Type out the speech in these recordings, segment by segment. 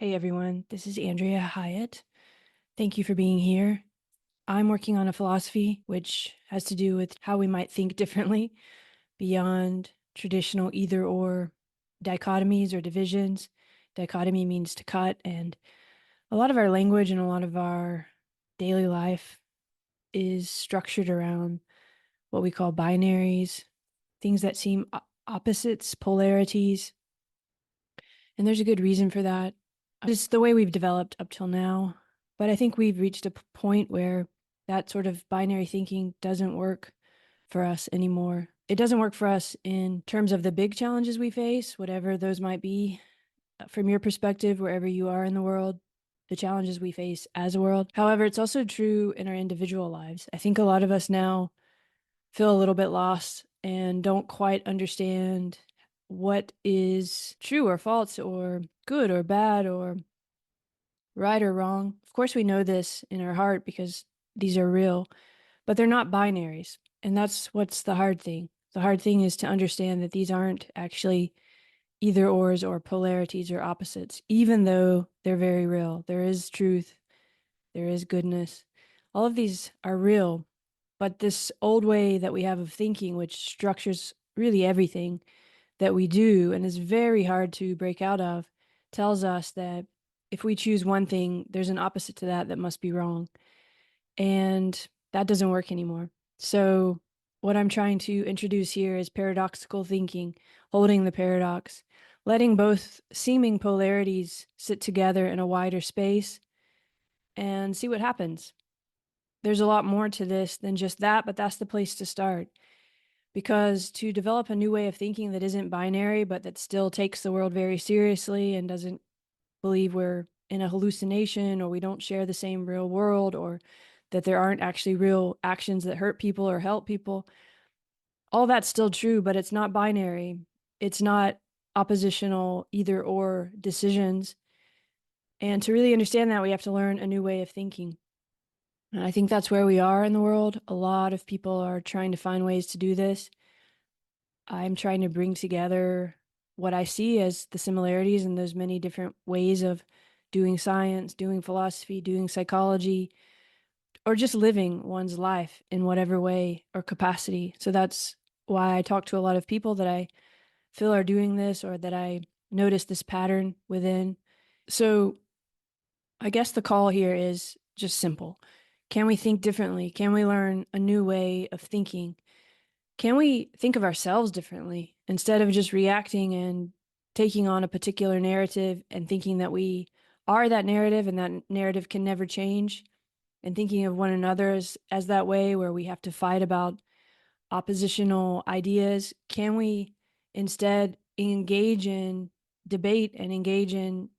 Hey everyone, this is Andrea Hiott. Thank you for being here. I'm working on a philosophy which has to do with how we might think differently beyond traditional either or dichotomies or divisions. Dichotomy means to cut, and a lot of our language and a lot of our daily life is structured around what we call binaries, things that seem opposites, polarities, and there's a good reason for that. It's the way we've developed up till now. But I think we've reached a point where that sort of binary thinking doesn't work for us anymore. It doesn't work for us in terms of the big challenges we face, whatever those might be. From your perspective, wherever you are in the world, the challenges we face as a world. However, it's also true in our individual lives. I think a lot of us now feel a little bit lost and don't quite understand what is true or false or good or bad or right or wrong. Of course, we know this in our heart because these are real, but they're not binaries. And that's what's the hard thing. The hard thing is to understand that these aren't actually either ors or polarities or opposites, even though they're very real. There is truth, there is goodness. All of these are real, but this old way that we have of thinking, which structures really everything that we do and is very hard to break out of, tells us that if we choose one thing, there's an opposite to that that must be wrong. And that doesn't work anymore. So, what I'm trying to introduce here is paradoxical thinking, holding the paradox, letting both seeming polarities sit together in a wider space and see what happens. There's a lot more to this than just that, but that's the place to start. Because to develop a new way of thinking that isn't binary, but that still takes the world very seriously and doesn't believe we're in a hallucination or we don't share the same real world or that there aren't actually real actions that hurt people or help people, all that's still true, but it's not binary. It's not oppositional either or decisions. And to really understand that, we have to learn a new way of thinking. And I think that's where we are in the world. A lot of people are trying to find ways to do this. I'm trying to bring together what I see as the similarities in those many different ways of doing science, doing philosophy, doing psychology, or just living one's life in whatever way or capacity. So that's why I talk to a lot of people that I feel are doing this or that I notice this pattern within. So I guess the call here is just simple. Can we think differently? Can we learn a new way of thinking? Can we think of ourselves differently instead of just reacting and taking on a particular narrative and thinking that we are that narrative and that narrative can never change, and thinking of one another as that way where we have to fight about oppositional ideas? Can we instead engage in debate and engage in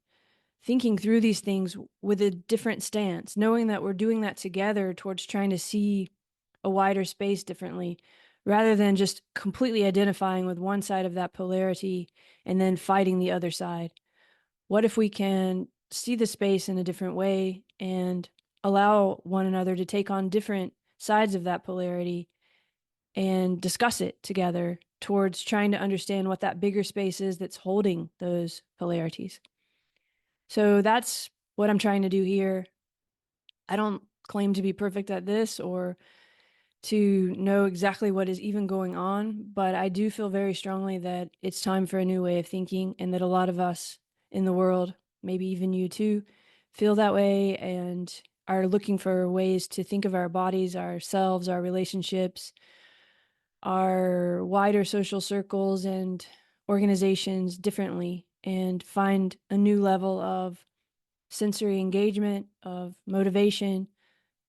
thinking through these things with a different stance, knowing that we're doing that together towards trying to see a wider space differently, rather than just completely identifying with one side of that polarity and then fighting the other side? What if we can see the space in a different way and allow one another to take on different sides of that polarity and discuss it together towards trying to understand what that bigger space is that's holding those polarities? So that's what I'm trying to do here. I don't claim to be perfect at this or to know exactly what is even going on, but I do feel very strongly that it's time for a new way of thinking and that a lot of us in the world, maybe even you too, feel that way and are looking for ways to think of our bodies, ourselves, our relationships, our wider social circles and organizations differently and find a new level of sensory engagement, of motivation,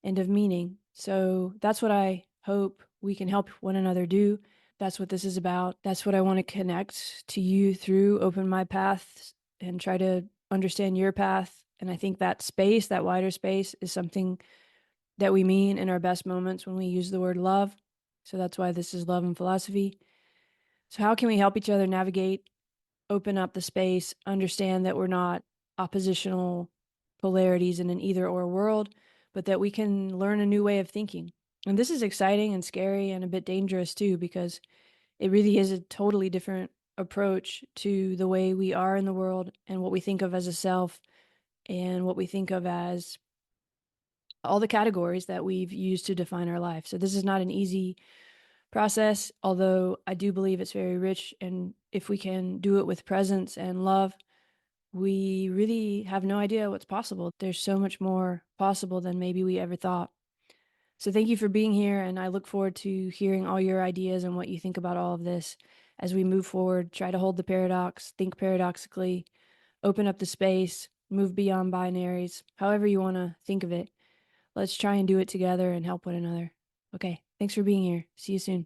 and of meaning. So that's what I hope we can help one another do. That's what this is about. That's what I want to connect to you through, open my path and try to understand your path. And I think that space, that wider space, is something that we mean in our best moments when we use the word love. So that's why this is Love and Philosophy. So, how can we help each other navigate, open up the space, understand that we're not oppositional polarities in an either or world, but that we can learn a new way of thinking? And this is exciting and scary and a bit dangerous too, because it really is a totally different approach to the way we are in the world and what we think of as a self and what we think of as all the categories that we've used to define our life. So this is not an easy process, although I do believe it's very rich. And if we can do it with presence and love, we really have no idea what's possible. There's so much more possible than maybe we ever thought. So thank you for being here, and I look forward to hearing all your ideas and what you think about all of this as we move forward. Try to hold the paradox, think paradoxically, open up the space, move beyond binaries, however you want to think of it. Let's try and do it together and help one another. Okay, thanks for being here. See you soon.